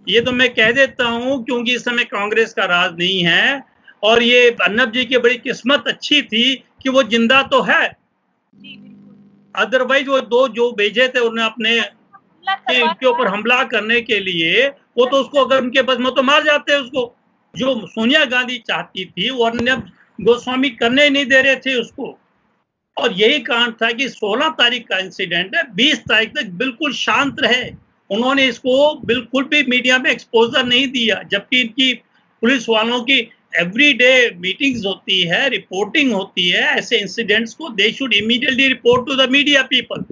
ये तो मैं कह देता हूँ क्योंकि इस समय कांग्रेस का राज नहीं है और ये अर्नब जी की बड़ी किस्मत अच्छी थी कि वो जिंदा तो है, अदरवाइज वो दो जो भेजे थे उन्हें अपने इनके ऊपर हमला करने के लिए, वो तो उसको अगर उनके बस में तो मार जाते उसको। जो सोनिया गांधी चाहती थी वो अर्नब गोस्वामी करने ही नहीं दे रहे थे उसको। और यही कारण था कि 16 तारीख का इंसिडेंट है, 20 तारीख तक बिल्कुल शांत रहे। उन्होंने इसको बिल्कुल भी मीडिया में एक्सपोजर नहीं दिया, जबकि इनकी पुलिस वालों की एवरीडे मीटिंग्स होती है, रिपोर्टिंग होती है। ऐसे इंसिडेंट्स को they should immediately report to the media people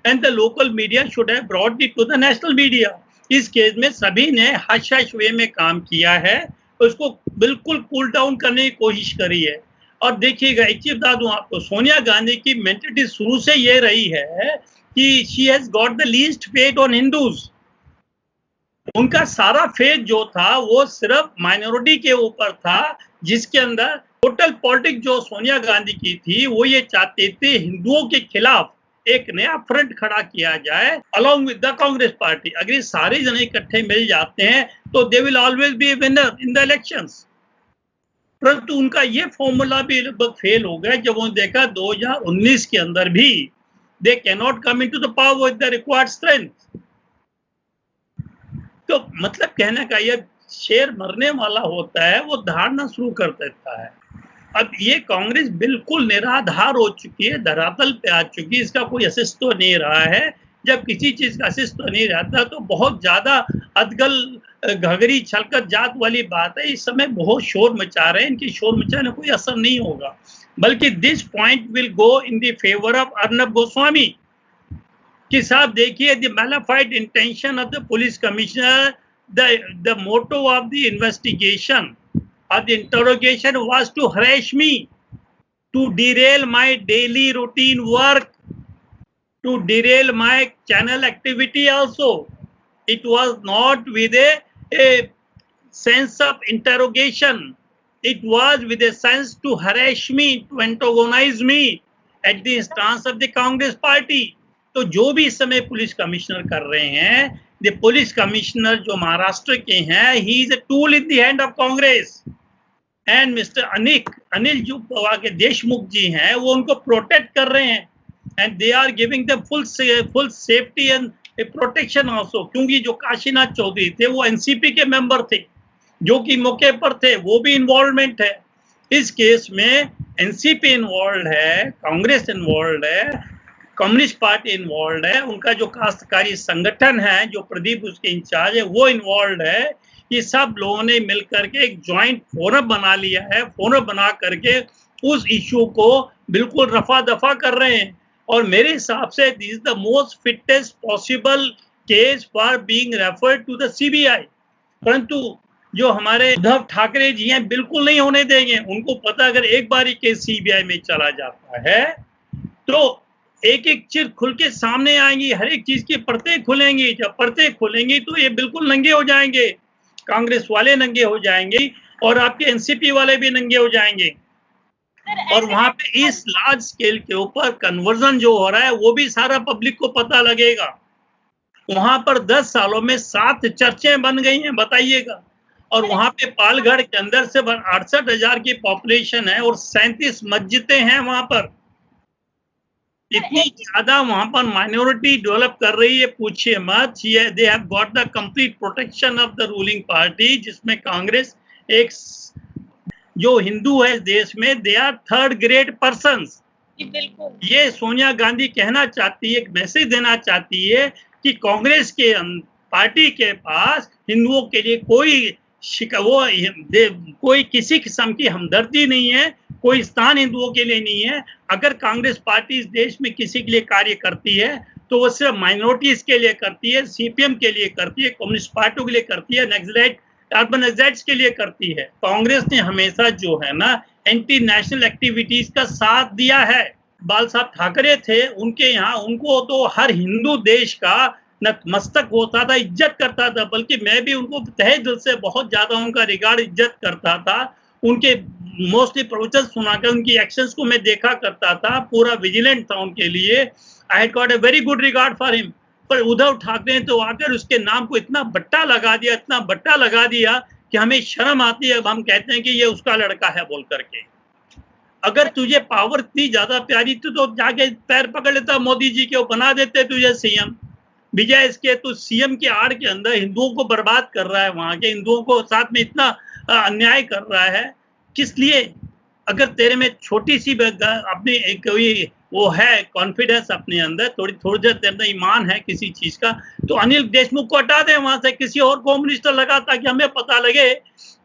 and the local media should have brought it to the national media. इस केस में सभी ने हश हश वे में काम किया है, उसको बिल्कुल कूल डाउन करने की कोशिश करी है। और देखिएगा, एक चीज बता दूं आपको, सोनिया गांधी की मेंटालिटी शुरू से ये रही है कि she has got the least faith on Hindus. उनका सारा फेथ जो था वो सिर्फ माइनॉरिटी के ऊपर था, जिसके अंदर टोटल पॉलिटिक्स जो सोनिया गांधी की थी वो ये चाहते थे हिंदुओं के खिलाफ एक नया फ्रंट खड़ा किया जाए along with the Congress party. अगर ये सारे जने इकट्ठे मिल जाते हैं तो they will always be A winner in the elections. परंतु उनका ये फॉर्मूला भी लगभग फेल हो गया जब उन्होंने देखा 2019 के अंदर भी they can not come into the power with the required strength. तो मतलब कहने का ये शेर मरने वाला होता है वो धारना शुरू कर देता है। अब ये कांग्रेस बिल्कुल निराधार हो चुकी है, धरातल पे आ चुकी है, इसका कोई अस्तित्व नहीं रहा है। जब किसी चीज का अस्तित्व नहीं रहता तो बहुत ज्यादा अदगल घगरी छलकत जात वाली बात है। इस समय बहुत शोर मचा रहे हैं, इनकी शोर मचाने कोई असर नहीं होगा, बल्कि this point will go in the favour of Arnab Goswami. कि साहब देखिए, the malafide intention of the police commissioner, the motto of the investigation or the interrogation was to harass me, to derail my daily routine work, to derail my channel activity also. It was not with a sense of interrogation. It was with a sense to harass me, to antagonize me at the instance of the Congress party. तो जो भी इस समय police commissioner कर रहे हैं, the police commissioner जो महाराष्ट्र के हैं, he is a tool in the hand of Congress. And mister Anil जो के देशमुख जी हैं वो उनको प्रोटेक्ट कर रहे हैं, and they are giving the full safety and protection also. क्योंकि जो काशीनाथ चौधरी थे वो एनसीपी के मेंबर थे, जो कि मौके पर थे, वो भी इन्वॉल्वमेंट है इस केस में। एनसीपी इन्वॉल्व है, कांग्रेस इन्वॉल्व है, कम्युनिस्ट पार्टी इन्वॉल्व है, उनका जो काश्तकारी संगठन है जो प्रदीप उसके इंचार्ज है वो इन्वॉल्व है। ये सब लोगों ने मिलकर के एक ज्वाइंट फोरम बना लिया है, फोरम बना करके उस इश्यू को बिल्कुल रफा दफा कर रहे हैं। और मेरे हिसाब से this is the most fittest possible case for being referred to the CBI. परंतु जो हमारे उद्धव ठाकरे जी हैं बिल्कुल नहीं होने देंगे। उनको पता अगर एक बार ये केस सीबीआई में चला जाता है तो एक एक चीज खुल के सामने आएंगी, हर एक चीज की परतें खुलेंगी। जब परतें खुलेंगी तो ये बिल्कुल नंगे हो जाएंगे, कांग्रेस वाले नंगे हो जाएंगे और आपके एनसीपी वाले भी नंगे हो जाएंगे। और वहां पे इस लार्ज स्केल के ऊपर कन्वर्जन जो हो रहा है वो भी सारा पब्लिक को पता लगेगा। वहां पर 10 सालों में 7 चर्चें बन गई हैं, बताइएगा। और वहां पे पालगढ़ के अंदर से 68,000 की पॉपुलेशन है और 37 मस्जिदें हैं वहां पर। इतनी ज्यादा वहां पर माइनॉरिटी डेवलप कर रही है, पूछिए मत। They have got the complete protection of the ruling party, जिसमें कांग्रेस एक जो हिंदू है इस देश में, they are third grade persons. ये सोनिया गांधी कहना चाहती है, एक मैसेज देना चाहती है कि कांग्रेस के पार्टी के पास हिंदुओं के लिए कोई किसी किस्म की हमदर्दी नहीं है, कोई स्थान हिंदुओं के लिए नहीं है। अगर कांग्रेस पार्टी इस देश में किसी के लिए कार्य करती है तो वो सिर्फ माइनॉरिटीज के लिए करती है, सीपीएम के लिए करती है, कम्युनिस्ट पार्टियों के लिए करती है, नक्सलाइट अर्बन एग्जैक्ट्स के लिए करती है। कांग्रेस ने हमेशा जो है ना एंटी नेशनल एक्टिविटीज का साथ दिया है। बाल साहब ठाकरे थे, उनके यहाँ उनको तो हर हिंदू देश का नतमस्तक होता था, इज्जत करता था। बल्कि मैं भी उनको तहे दिल से बहुत ज्यादा उनका रिगार्ड इज्जत करता था। उनके मोस्टली प्रवचन सुनाकर उनकी एक्शंस को मैं देखा करता था, पूरा विजिलेंट था उनके लिए। I had got a very good regard for him. पर उद्धव ठाकरे ने तो आकर उसके नाम को इतना बट्टा लगा दिया कि हमें शर्म आती है। अब हम कहते हैं कि ये उसका लड़का है बोल करके। अगर तुझे पावर इतनी ज्यादा प्यारी थी तो जाके पैर पकड़ लेता मोदी जी के, वो बना देते तुझे सीएम। विजय इसके तो सीएम के आड़ के अंदर हिंदुओं को बर्बाद कर रहा है, वहां के हिंदुओं को साथ में इतना अन्याय कर रहा है, किस लिए? अगर तेरे में छोटी सी अपनी एक कोई वो है कॉन्फिडेंस अपने अंदर, थोड़ी देर तेरे अंदर ईमान है किसी चीज का, तो अनिल देशमुख को हटा दे वहां से, किसी और को मिनिस्टर लगा, ताकि हमें पता लगे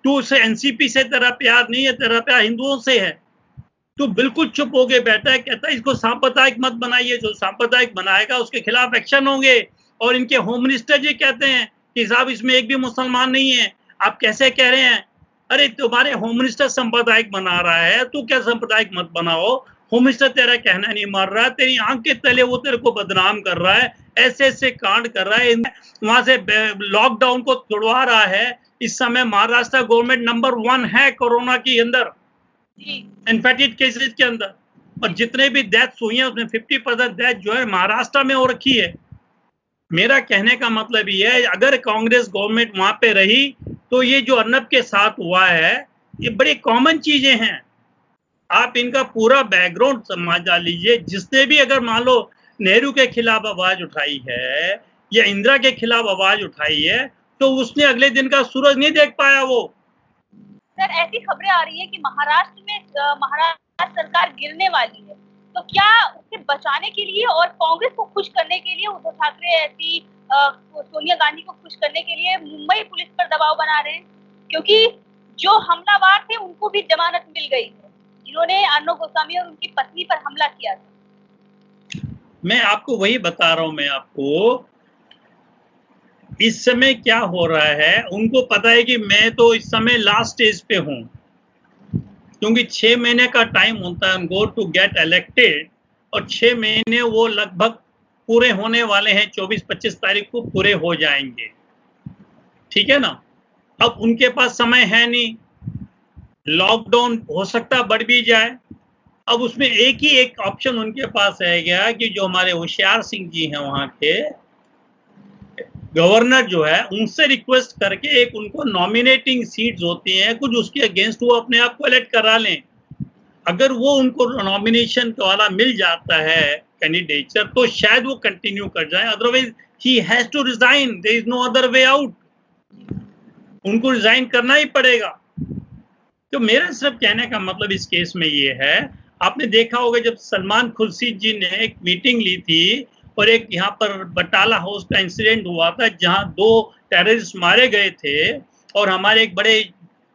तू उसे एनसीपी से तेरा प्यार नहीं है, तेरा प्यार हिंदुओं से है। तू बिल्कुल चुप हो के बैठा है, कहता है इसको सांप्रदायिक मत बनाइए, जो सांप्रदायिक बनाएगा उसके खिलाफ एक्शन होंगे। और इनके होम मिनिस्टर जी कहते हैं कि साहब इसमें एक भी मुसलमान नहीं है, आप कैसे कह रहे हैं? अरे तुम्हारे होम मिनिस्टर सांप्रदायिक बना रहा है, तू क्या सांप्रदायिक मत बनाओ। होम मिनिस्टर तेरा कहना नहीं मान रहा, तेरी आंख के तले वो तेरे को बदनाम कर रहा है, ऐसे कांड कर रहा है, वहां से लॉकडाउन को तोड़वा रहा है। इस समय महाराष्ट्र गवर्नमेंट नंबर 1 है कोरोना के अंदर, इन्फेक्टेड केसेस के अंदर, और जितने भी डेथ्स हुई हैं उसमें 50% डेथ जो है महाराष्ट्र में हो रखी है। मेरा कहने का मतलब ये है, अगर कांग्रेस गवर्नमेंट वहां पे रही तो ये जो अर्नब के साथ हुआ है ये बड़ी कॉमन चीजें हैं। आप इनका पूरा बैकग्राउंड समझ लीजिए। जिसने भी अगर मान लो नेहरू के खिलाफ आवाज उठाई है या इंदिरा के खिलाफ आवाज उठाई है, तो उसने अगले दिन का सूरज नहीं देख पाया वो। सर, ऐसी खबरें आ रही है कि महाराष्ट्र सरकार गिरने वाली है, तो क्या उसे बचाने के लिए और कांग्रेस को खुश करने के लिए उद्धव ठाकरे ऐसी सोनिया गांधी को खुश करने के लिए मुंबई पुलिस पर दबाव बना रहे हैं? क्योंकि जो हमलावर थे उनको भी जमानत मिल गई है, जिन्होंने अर्नब गोस्वामी और उनकी पत्नी पर हमला किया था। मैं आपको वही बता रहा हूं, मैं आपको इस समय क्या हो रहा है, उनको पता है कि मैं तो इस समय लास्ट स्टेज पे हूं, क्योंकि 6 महीने का टाइम होता है उनको टू गेट इलेक्टेड, और 6 महीने वो लगभग पूरे होने वाले हैं, 24-25 तारीख को पूरे हो जाएंगे, ठीक है ना। अब उनके पास समय है नहीं, लॉकडाउन हो सकता बढ़ भी जाए। अब उसमें एक ही एक ऑप्शन उनके पास रह गया कि जो हमारे होशियार सिंह जी हैं वहां के गवर्नर जो है, उनसे रिक्वेस्ट करके एक उनको नॉमिनेटिंग सीट्स होती हैं कुछ, उसके अगेंस्ट वो अपने आप को इलेक्ट करा लें। अगर वो उनको नॉमिनेशन वाला मिल जाता है कैंडिडेचर, तो शायद वो कंटिन्यू कर जाए, otherwise he has to resign, there is no other way out. उनको रिजाइन करना ही पड़ेगा। तो मेरा सिर्फ कहने का मतलब इस केस में ये है, आपने देखा होगा जब सलमान खुर्शीद जी ने एक मीटिंग ली थी और एक यहाँ पर बटाला हाउस का इंसिडेंट हुआ था जहाँ 2 टेररिस्ट मारे गए थे, और हमारे एक बड़े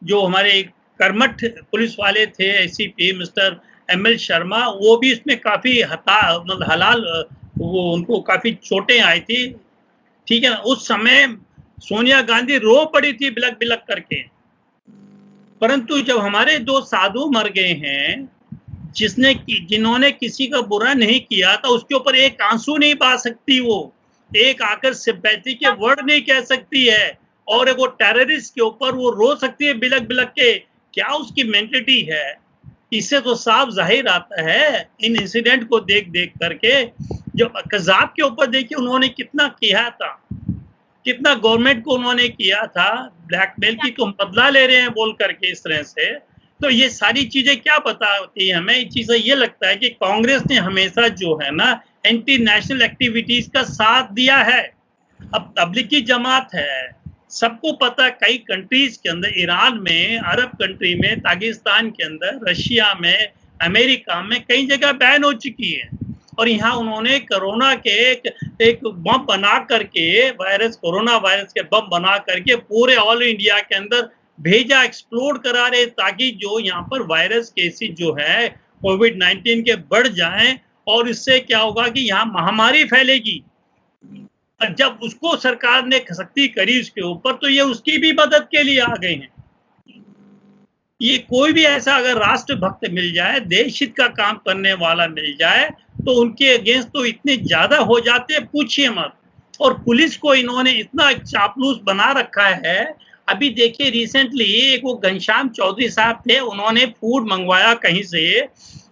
जो हमारे एक कर्मठ पुलिस वाले थे एसीपी मिस्टर ML शर्मा, वो भी इसमें काफी हलाल वो उनको काफी चोटें आई थी, ठीक है ना। उस समय सोनिया गांधी रो पड़ी थी बिलक बिलक करके, परंतु जब हमारे 2 साधु मर गए हैं जिन्होंने किसी का बुरा नहीं किया था, उसके ऊपर एक आंसू नहीं बहा सकती, वो एक आकर सिंपैथी के वर्ड नहीं कह सकती है, और वो टेररिस्ट के ऊपर वो रो सकती है बिलक बिलक के। क्या उसकी मेंटलिटी है? इससे तो साफ जाहिर आता है इन इंसिडेंट को देख देख करके। जो कज़ाब के ऊपर देखिए उन्होंने कितना किया था, कितना गवर्नमेंट को उन्होंने किया था ब्लैकमेल की, तुम बदला ले रहे हैं बोल करके इस तरह से। तो ये सारी चीजें क्या बताती है हमें? चीजें ये लगता है कि कांग्रेस ने हमेशा जो है ना एंटी नेशनल एक्टिविटीज का साथ दिया है। अब तबलीगी जमात है, सबको पता, कई कंट्रीज के अंदर, ईरान में, अरब कंट्री में, पाकिस्तान के अंदर, रशिया में, अमेरिका में कई जगह बैन हो चुकी है। और यहाँ उन्होंने कोरोना के एक बम बना करके, कोरोना वायरस के बम बना करके पूरे ऑल इंडिया के अंदर भेजा, एक्सप्लोड करा रहे, ताकि जो यहाँ पर वायरस केसेस जो है कोविड-19 के बढ़ जाएं, और इससे क्या होगा कि यहाँ महामारी फैलेगी। और जब उसको सरकार ने सख्ती करी उसके ऊपर, तो ये उसकी भी मदद के लिए आ गए हैं। ये कोई भी ऐसा अगर राष्ट्रभक्त मिल जाए, देश हित का काम करने वाला मिल जाए, तो उनके अगेंस्ट तो इतने ज्यादा हो जाते हैं, पूछिए मत। और पुलिस को इन्होंने इतना चापलूस बना रखा है। अभी देखिए रिसेंटली एक वो घनश्याम चौधरी साहब थे, उन्होंने फूड मंगवाया कहीं से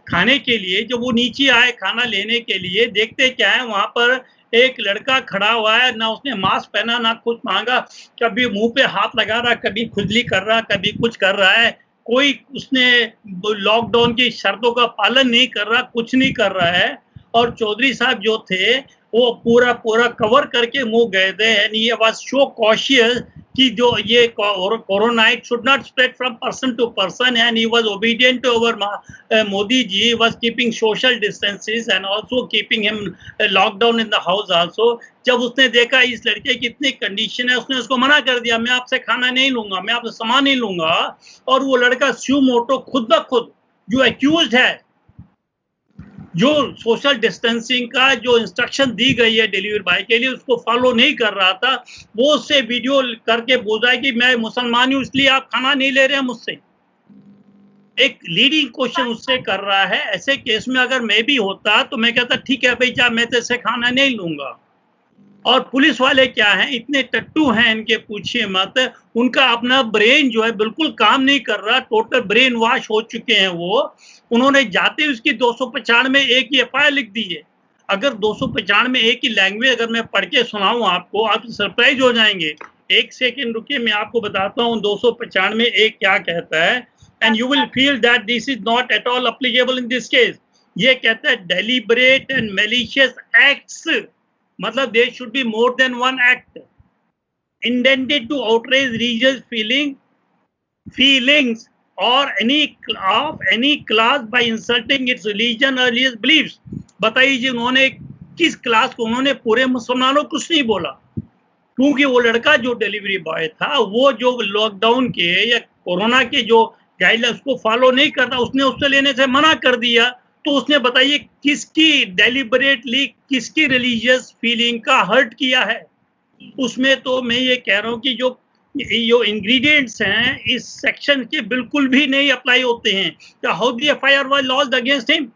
खाने के लिए, जब वो नीचे आए खाना लेने के लिए, देखते क्या है वहां पर एक लड़का खड़ा हुआ है, ना उसने मास्क पहना ना कुछ मांगा, कभी मुंह पे हाथ लगा रहा, कभी खुजली कर रहा, कभी कुछ कर रहा है, कोई उसने लॉकडाउन की शर्तों का पालन नहीं कर रहा, कुछ नहीं कर रहा है। और चौधरी साहब जो थे वो पूरा कवर करके मुंह गए थे, and he was so cautious कि जो ये corona it should not spread from person to person, and he was obedient to our Modi ji, was keeping social distances and also keeping him lockdown in the house also. जब उसने देखा इस लड़के की इतनी कंडीशन है, उसने उसको मना कर दिया, मैं आपसे खाना नहीं लूंगा, मैं आपसे सामान नहीं लूंगा। और वो लड़का स्यू मोटो खुद ब खुद जो एक्यूज्ड है, जो सोशल डिस्टेंसिंग का जो इंस्ट्रक्शन दी गई है डिलीवरी बॉय के लिए, उसको फॉलो नहीं कर रहा था, वो उससे वीडियो करके बोल रहा है कि मैं मुसलमान हूं इसलिए आप खाना नहीं ले रहे हैं मुझसे। एक लीडिंग क्वेश्चन उससे कर रहा है। ऐसे केस में अगर मैं भी होता तो मैं कहता ठीक है भाई, जा, मैं तेरे खाना नहीं लूंगा। और पुलिस वाले क्या हैं, इतने टट्टू हैं, इनके पूछिए मत। उनका अपना ब्रेन जो है बिल्कुल काम नहीं कर रहा, टोटल ब्रेन वॉश हो चुके हैं वो। उन्होंने जाते ही उसकी 295 में एक ही एफआईआर लिख दी है। अगर 295 में एक ही लैंग्वेज अगर मैं पढ़ के सुनाऊं आपको, आप सरप्राइज हो जाएंगे। एक सेकेंड रुकिए, मैं आपको बताता हूँ 295 में एक क्या कहता है, and you will feel that this is not at all applicable in this case. ये कहता है डेलिबरेट एंड मैलिशियस एक्ट्स, मतलब there should be more than one act intended to outrage religious feelings or any class by insulting its religion or religious beliefs। बताइए उन्होंने किस class को, उन्होंने पूरे मुसलमानों को कुछ नहीं बोला, क्योंकि वो लड़का जो डिलीवरी बॉय था वो जो लॉकडाउन के या कोरोना के जो गाइडलाइन उसको फॉलो नहीं करता, उसने उससे लेने से मना कर दिया। तो उसने बताइए किसकी डेलिबरेटली किसकी रिलीजियस फीलिंग का हर्ट किया है उसमें। तो मैं ये कह रहा हूँ कि जो इंग्रेडिएंट्स हैं इस सेक्शन के बिल्कुल भी नहीं अप्लाई होते हैं। How the FIR was launched against him.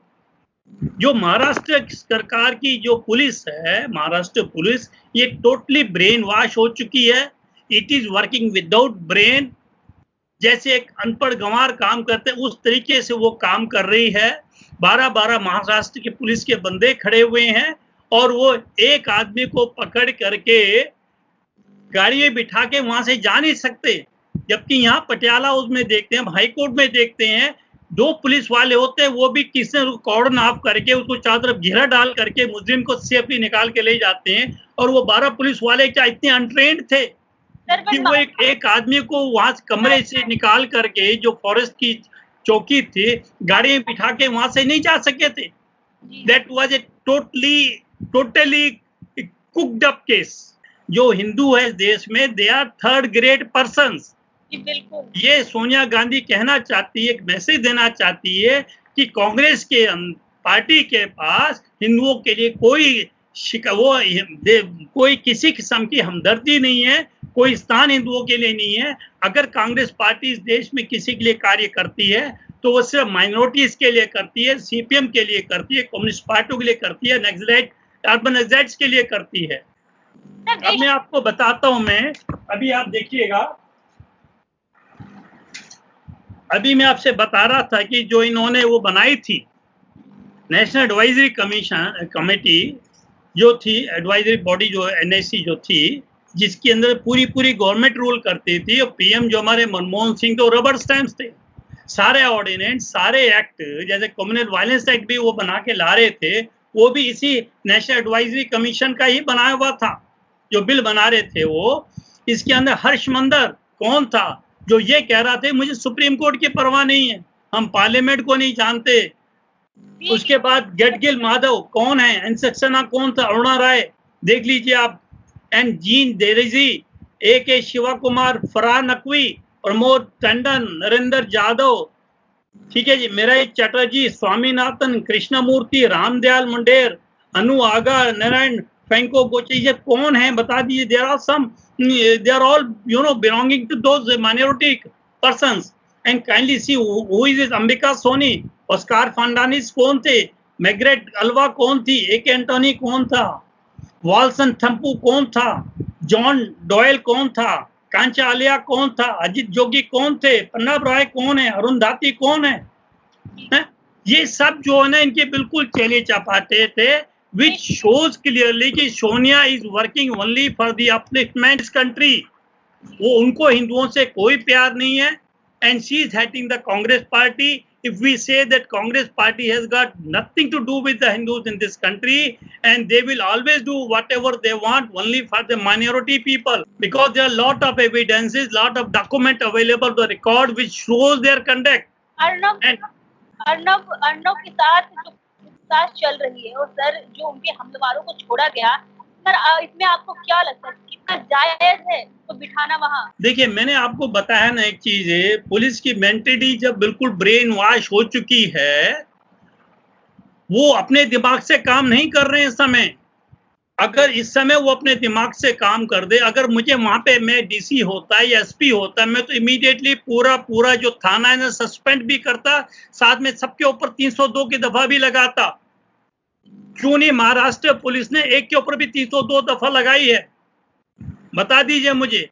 जो महाराष्ट्र सरकार की जो पुलिस है, महाराष्ट्र पुलिस, ये टोटली ब्रेन वॉश हो चुकी है। It is working without brain, जैसे एक अनपढ़ गंवार काम करते हैं उस तरीके से वो काम कर रही है। 12 महाराष्ट्र के पुलिस के बंदे खड़े हुए हैं और वो एक आदमी को पकड़ करके गाड़ी में बिठा के वहां से जा नहीं सकते। जबकि यहाँ पटियाला उसमें देखते हैं, हाई कोर्ट में देखते हैं, 2 पुलिस वाले होते हैं, वो भी किसी ने कॉर्डन ऑफ करके उसको चारों तरफ घेरा डाल करके मुजरिम को सेफली निकाल के ले जाते हैं। और वो 12 पुलिस वाले क्या इतने अनट्रेंड थे कि वो एक आदमी को वहां कमरे से निकाल करके जो फॉरेस्ट की चौकी थी गाड़ी में बिठा के वहां से नहीं जा सके थे। That was a totally cooked up case. जो हिंदू है इस देश में, they are third grade persons. ये सोनिया गांधी कहना चाहती है, एक मैसेज देना चाहती है कि कांग्रेस के पार्टी के पास हिंदुओं के लिए कोई किसी किस्म की हमदर्दी नहीं है, कोई स्थान हिंदुओं के लिए नहीं है। अगर कांग्रेस पार्टी इस देश में किसी के लिए कार्य करती है तो वो सिर्फ माइनॉरिटीज के लिए करती है, सीपीएम के लिए करती है, कम्युनिस्ट पार्टियों के लिए करती है, नक्सलाइट अर्बन नक्सलाइट्स के लिए करती है। अब मैं आपको बताता हूं, मैं अभी आप देखिएगा, अभी मैं आपसे बता रहा था कि जो इन्होंने वो बनाई थी नेशनल एडवाइजरी कमेटी जो थी, एडवाइजरी बॉडी जो एनएससी जो थी, जिसके अंदर पूरी गवर्नमेंट रूल करती थी। और पीएम जो हमारे मनमोहन सिंह तो रबर स्टैम्प्स थे। सारे ऑर्डिनेंस, सारे एक्ट, जैसे कम्युनल वायलेंस एक्ट भी वो बना के ला रहे थे, वो भी इसी नेशनल एडवाइजरी कमीशन का ही बनाया हुआ था। जो बिल बना रहे थे वो, इसके अंदर हर्ष मंदर कौन था जो ये कह रहा था मुझे सुप्रीम कोर्ट की परवाह नहीं है, हम पार्लियामेंट को नहीं जानते। उसके बाद गडगिल माधव कौन है, एन सक्सेना कौन था, अरुणा राय देख लीजिए आप, and Jean Dreze, AK Shiva Kumar, Farhan Naqvi, Pramod Tandon, Narendra Jadhav, ठीक है जी, मेरा चटर्जी, स्वामीनाथन, कृष्णमूर्ति, रामदयाल मुंडेर, अनु आगा, नारायण फ्रैंको गोचे, ये कौन है बता दीजिए। they are all belonging to those minority persons, and kindly see who is this Ambika Soni, Oscar Fernandes कौन थे, मैग्रेट अल्वा कौन थी, AK एंटोनी कौन था, वाल्सन थम्पू कौन था, जॉन डॉयल कौन था, कांचा आलिया कौन था, अजित जोगी कौन थे, पन्नाब राय कौन है, अरुंधति कौन है? ये सब जो है ना इनके बिल्कुल चेले चपाटे थे। which shows clearly कि Sonia is working only for the upliftment country. वो उनको हिंदुओं से कोई प्यार नहीं है, and she is heading the Congress party. If we say that Congress party has got nothing to do with the Hindus in this country, and they will always do whatever they want only for the minority people, because there are lot of evidences, lot of document available to record which shows their conduct. Arnab के साथ जो पूछताछ चल रही है और sir जो उनके हमलावरों को छोड़ा गया, सर इसमें आपको क्या लगता है कितना जायज है तो बिठाना वहाँ? देखिए, मैंने आपको बताया ना एक चीज है, पुलिस की मेंटलिटी जब बिल्कुल ब्रेन वॉश हो चुकी है, वो अपने दिमाग से काम नहीं कर रहे हैं इस समय। अगर इस समय वो अपने दिमाग से काम कर दे, अगर मुझे वहां पे मैं डीसी होता या एसपी होता, मैं तो इमीडिएटली पूरा जो थाना है ना सस्पेंड भी करता, साथ में सबके ऊपर 302 की दफा भी लगाता। क्यों नहीं महाराष्ट्र पुलिस ने एक के ऊपर भी 302 दफा लगाई है? बता दीजिए मुझे,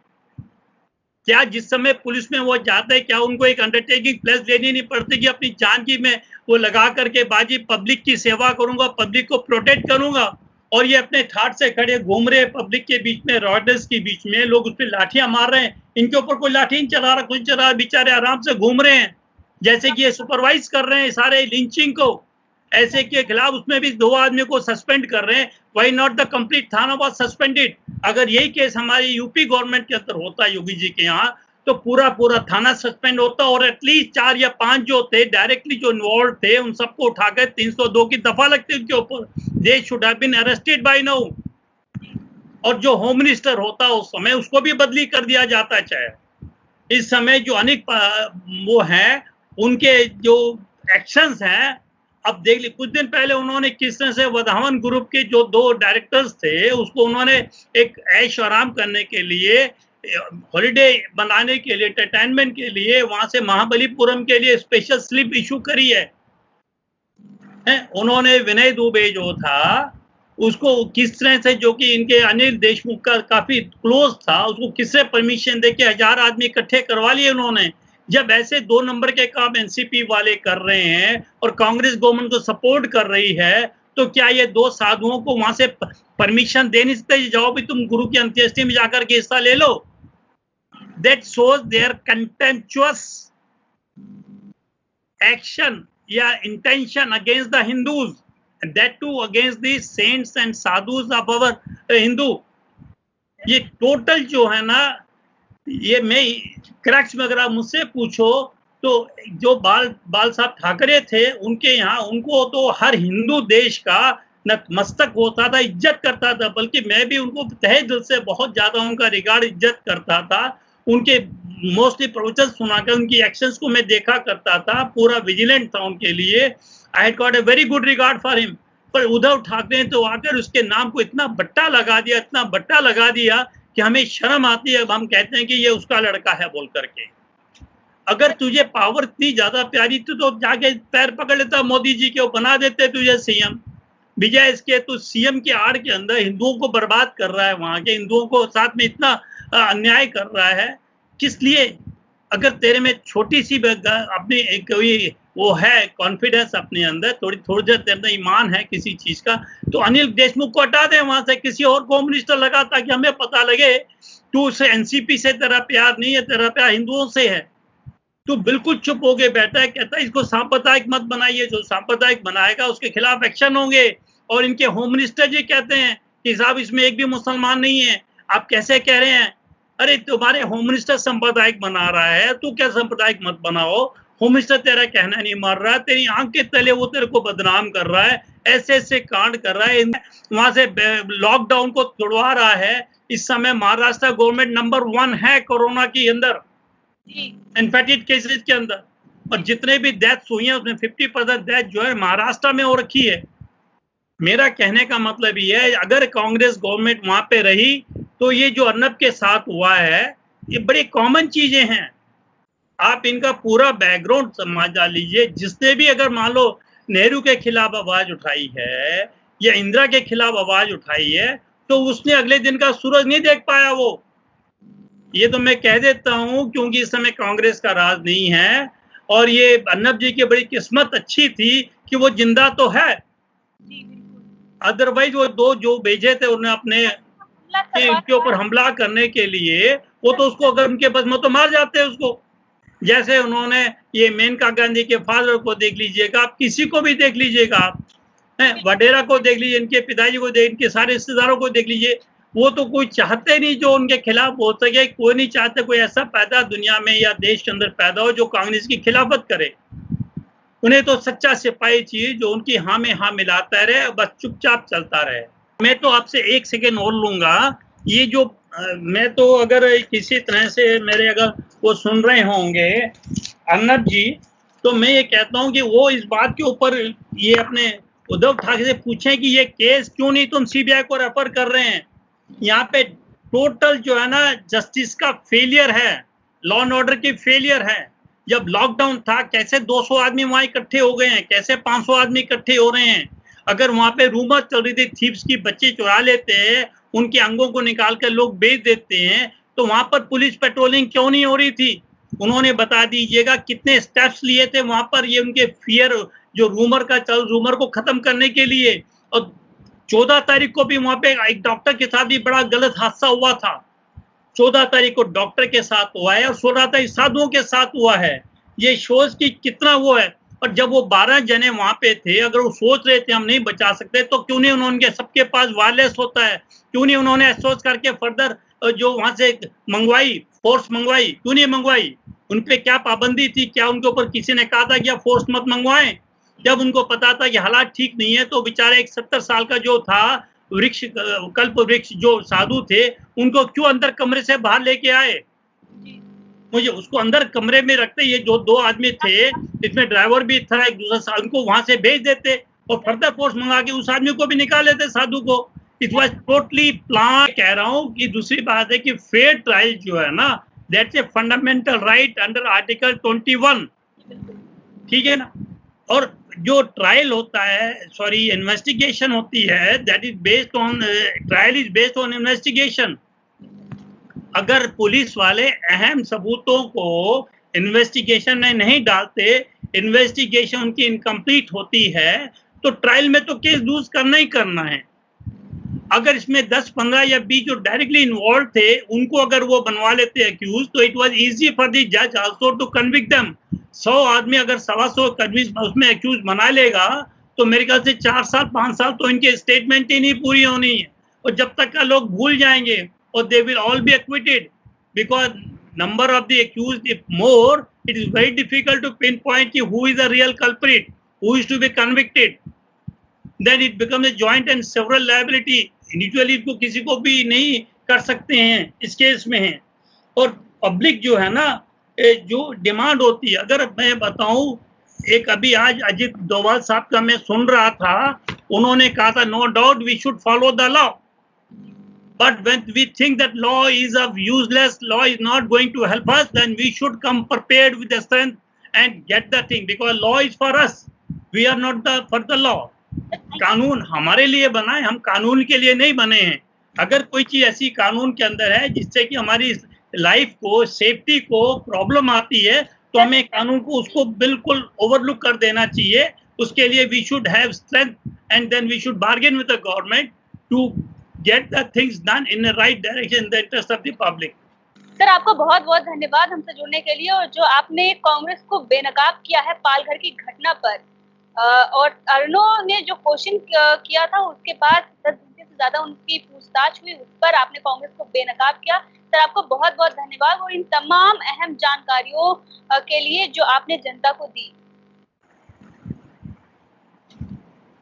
क्या जिस समय पुलिस में वो जाता है, क्या उनको एक अंडरटेकिंग प्लस लेनी नहीं पड़ती कि अपनी जान की मैं वो लगा करके बाजी पब्लिक की सेवा करूंगा, पब्लिक को प्रोटेक्ट करूंगा, और ये अपने ठाट से खड़े घूम रहे पब्लिक के बीच में, रॉडर्स के बीच में, लोग उस पर लाठियां मार रहे हैं, इनके ऊपर कोई लाठी नहीं चला रहा, कुछ चला रहा, बेचारे आराम से घूम रहे हैं, जैसे कि ये सुपरवाइज कर रहे हैं सारे लिंचिंग को। ऐसे के खिलाफ उसमें भी 2 आदमी को सस्पेंड कर रहे हैं। वाई नॉट द कंप्लीट थाना वाज सस्पेंडेड? अगर यही केस हमारी यूपी गवर्नमेंट के अंदर होता योगी जी के यहाँ, तो पूरा थाना सस्पेंड होता, और एटलीस्ट 4 या 5 जो थे डायरेक्टली जो इन्वॉल्व थे उन सबको उठाकर 302 की दफा लगती उनके ऊपर। They should have been arrested by now. और जो होम मिनिस्टर होता उस समय, उसको भी बदली कर दिया जाता। चाहे इस समय जो अनेक वो हैं, उनके जो एक्शंस हैं, अब देख ली, कुछ दिन पहले उन्होंने किस तरह से वधावन ग्रुप के जो 2 डायरेक्टर्स थे, उसको उन्होंने एक ऐश आराम करने के लिए, हॉलिडे बनाने के लिए, एंटरटेनमेंट के लिए वहां से महाबलीपुरम के लिए स्पेशल स्लिप इशू करी है। उन्होंने विनय दुबे जो था उसको किस तरह से, जो कि इनके अनिल देशमुख का काफी क्लोज था, उसको किससे परमिशन देके 1000 आदमी इकट्ठे करवा लिए उन्होंने। जब ऐसे 2 नंबर के काम एनसीपी वाले कर रहे हैं और कांग्रेस गवर्नमेंट को सपोर्ट कर रही है, तो क्या ये 2 साधुओं को वहां से परमिशन दे नहीं सकते? जाओ भी तुम गुरु की अंत्येष्टि में जाकर के हिस्सा ले लो। That shows their contemptuous action या intention against the Hindus, and that too against the saints and sadhus of our Hindu। ये टोटल जो है ना, ये मैं क्रैक्स में अगर आप मुझसे पूछो तो जो बाल साहब ठाकरे थे, उनके यहाँ उनको तो हर हिंदू देश का नतमस्तक होता था, इज्जत करता था, बल्कि मैं भी उनको तहे दिल से बहुत ज्यादा उनका रिगार्ड इज्जत करता था। उनके मोस्टली प्रवचन सुनाकर उनकी एक्शंस को मैं देखा करता था, पूरा विजिलेंट था उनके लिए। I had got a very good regard for him. पर उद्धव ठाकरे तो आकर उसके नाम को इतना बट्टा लगा दिया कि हमें शर्म आती है। अब हम कहते हैं कि ये उसका लड़का है बोल करके। अगर तुझे पावर इतनी ज्यादा प्यारी थी तो जाके पैर पकड़ लेता मोदी जी के, बना देते तुझे सीएम। विजय इसके तो सीएम के आड़ के अंदर हिंदुओं को बर्बाद कर रहा है, वहां के हिंदुओं को साथ में इतना अन्याय कर रहा है, किस लिए? अगर तेरे में छोटी सी अपनी कोई वो है कॉन्फिडेंस अपने अंदर, थोड़ी तेरे अंदर ईमान है किसी चीज का, तो अनिल देशमुख को हटा दे वहां से, किसी और को मिनिस्टर लगा, ताकि हमें पता लगे तू से एनसीपी से तेरा प्यार नहीं है, तेरा प्यार हिंदुओं से है। तू बिल्कुल चुप हो के बैठा है, कहता है इसको सांप्रदायिक मत बनाइए, जो सांप्रदायिक बनाएगा उसके खिलाफ एक्शन होंगे। और इनके होम मिनिस्टर जी कहते हैं कि साहब इसमें एक भी मुसलमान नहीं है। आप कैसे कह रहे हैं? अरे तुम्हारे होम मिनिस्टर सांप्रदायिक बना रहा है, तू क्या सांप्रदायिक मत बनाओ। होम मिनिस्टर तेरा कहना नहीं मार रहा है, तेरी आंख के तले वो तेरे को बदनाम कर रहा है, ऐसे कांड कर रहा है, वहां से लॉकडाउन को तोड़वा रहा है। इस समय महाराष्ट्र गवर्नमेंट नंबर 1 है कोरोना के अंदर, इन्फेक्टेड केसेस के अंदर, और जितने भी डेथ्स हुई हैं उसमें 50% डेथ जो है महाराष्ट्र में हो रखी है। मेरा कहने का मतलब ये है, अगर कांग्रेस गवर्नमेंट वहां पे रही तो ये जो अर्नब के साथ हुआ है ये बड़ी कॉमन चीजें हैं। आप इनका पूरा बैकग्राउंड समझ लीजिए। जिसने भी अगर मान लो नेहरू के खिलाफ आवाज उठाई है या इंदिरा के खिलाफ आवाज उठाई है, तो उसने अगले दिन का सूरज नहीं देख पाया। वो ये तो मैं कह देता हूं, क्योंकि इस समय कांग्रेस का राज नहीं है। और ये अर्नब जी की बड़ी किस्मत अच्छी थी कि वो जिंदा तो है, अदरवाइज वो दो जो भेजे थे उन्हें अपने के ऊपर हमला करने के लिए, वो तो उसको अगर उनके बस में तो मार जाते उसको। जैसे उन्होंने ये मेनका गांधी के फादर को देख लीजिएगा, आप किसी को भी देख लीजिएगा, आप वडेरा को देख लीजिए, इनके पिताजी को देख, इनके सारे रिश्तेदारों को देख लीजिए, वो तो कोई चाहते नहीं जो उनके खिलाफ हो सके। कोई नहीं चाहते कोई ऐसा पैदा दुनिया में या देश के अंदर पैदा हो जो कांग्रेस की खिलाफत करे। उन्हें तो सच्चा सिपाही चाहिए जो उनकी हाँ में हाँ मिलाता रहे, बस चुपचाप चलता रहे। मैं तो आपसे एक सेकेंड और लूंगा, ये जो मैं तो अगर किसी तरह से मेरे अगर वो सुन रहे होंगे अर्नब जी, तो मैं ये कहता हूँ कि वो इस बात के ऊपर ये अपने उद्धव ठाकरे से पूछें कि ये केस क्यों नहीं तुम सीबीआई को रेफर कर रहे हैं। यहाँ पे टोटल जो है ना जस्टिस का फेलियर है, लॉ एंड ऑर्डर की फेलियर है। जब लॉकडाउन था कैसे 200 आदमी वहां इकट्ठे हो गए हैं, कैसे 500 आदमी इकट्ठे हो रहे हैं। अगर वहां पे रूमर चल रही थी थीप्स की, बच्चे चुरा लेते हैं, उनके अंगों को निकाल कर लोग बेच देते हैं, तो वहां पर पुलिस पेट्रोलिंग क्यों नहीं हो रही थी? उन्होंने बता दीजिएगा कितने स्टेप्स लिए थे वहां पर, ये उनके फियर जो रूमर को खत्म करने के लिए। और 14 तारीख को भी वहां पे एक डॉक्टर के साथ भी बड़ा गलत हादसा हुआ था। 14 तारीख को डॉक्टर के साथ हुआ है और 16 तारीख साधुओं के साथ हुआ है। ये शोज की कितना वो है। और जब वो 12 जने वहां पे थे, अगर वो सोच रहे थे हम नहीं बचा सकते, तो क्यों नहीं उन्होंने, सबके पास वायरलेस होता है, क्यों नहीं उन्होंने सोच करके फर्दर जो वहां से मंगवाई, फोर्स मंगवाई, क्यों नहीं मंगवाई? उन पे क्या पाबंदी थी? क्या उनके ऊपर किसी ने कहा था कि आप फोर्स मत मंगवाएं? जब उनको पता था कि हालात ठीक नहीं है, तो बेचारे एक 70 साल का जो था वृक्ष, कल्प वृक्ष जो साधु थे, उनको क्यों अंदर कमरे से बाहर लेके आए? मुझे उसको अंदर कमरे में रखते, ये जो 2 आदमी थे, इसमें ड्राइवर भी था एक दूसरा, उनको वहां से भेज देते और फर्दर फोर्स मंगा के उस आदमी को भी निकाल लेते, साधु को। It was totally plan. कह रहा हूं कि दूसरी बात है कि फेयर ट्रायल जो है ना, that's a fundamental right under article 21, ठीक है ना। और जो ट्रायल होता है, सॉरी इन्वेस्टिगेशन होती है, that is based on, trial is based on investigation. अगर पुलिस वाले अहम सबूतों को इन्वेस्टिगेशन में नहीं डालते, इन्वेस्टिगेशन उनकी इनकम्प्लीट होती है, तो ट्रायल में तो केस लूज करना ही करना है। अगर इसमें 10, 15 या 20 जो डायरेक्टली इन्वॉल्व थे, उनको अगर वो बनवा लेते एक्यूज, तो it was easy for the जज आल्सो टू कन्विक्ट देम। 100 आदमी अगर 125 कन्विक्ट उसमें एक्यूज बना लेगा, तो मेरे ख्याल से 4 साल 5 साल तो इनके स्टेटमेंट ही नहीं पूरी होनी है। और जब तक का लोग भूल जाएंगे, or they will all be acquitted, because number of the accused if more, it is very difficult to pinpoint who is the real culprit, who is to be convicted. Then it becomes a joint and several liability. Individually इसको किसी को भी नहीं कर सकते हैं, इस case में है। और पब्लिक जो है ना, जो डिमांड होती है, अगर मैं बताऊं, एक अभी आज अजित डोभाल साहब का मैं सुन रहा था, उन्होंने कहा था no doubt we should follow the law, but when we think that law is of useless, law is not going to help us, then we should come prepared with the strength and get the thing, because law is for us, we are not for the law. कानून हमारे लिए बना है, हम कानून के लिए नहीं बने हैं। अगर कोई चीज ऐसी कानून के अंदर है जिससे कि हमारी लाइफ को, सेफ्टी को प्रॉब्लम आती है, तो हमें कानून को उसको बिल्कुल ओवरलुक कर देना चाहिए। उसके लिए we should have strength and then we should bargain with the government to get the things done in the right direction in the interest of the public. Sir, आपको बहुत बहुत धन्यवाद हमसे जुड़ने के लिए, और जो आपने कांग्रेस को बेनकाब किया है पालघर की घटना पर, और अर्णव ने जो क्वेश्चन किया था उसके बाद 10 घंटे से ज्यादा उनकी पूछताछ हुई, उस पर आपने कांग्रेस को बेनकाब किया। सर, आपको बहुत बहुत धन्यवाद और इन तमाम अहम जानकारियों के लिए जो आपने जनता को दी।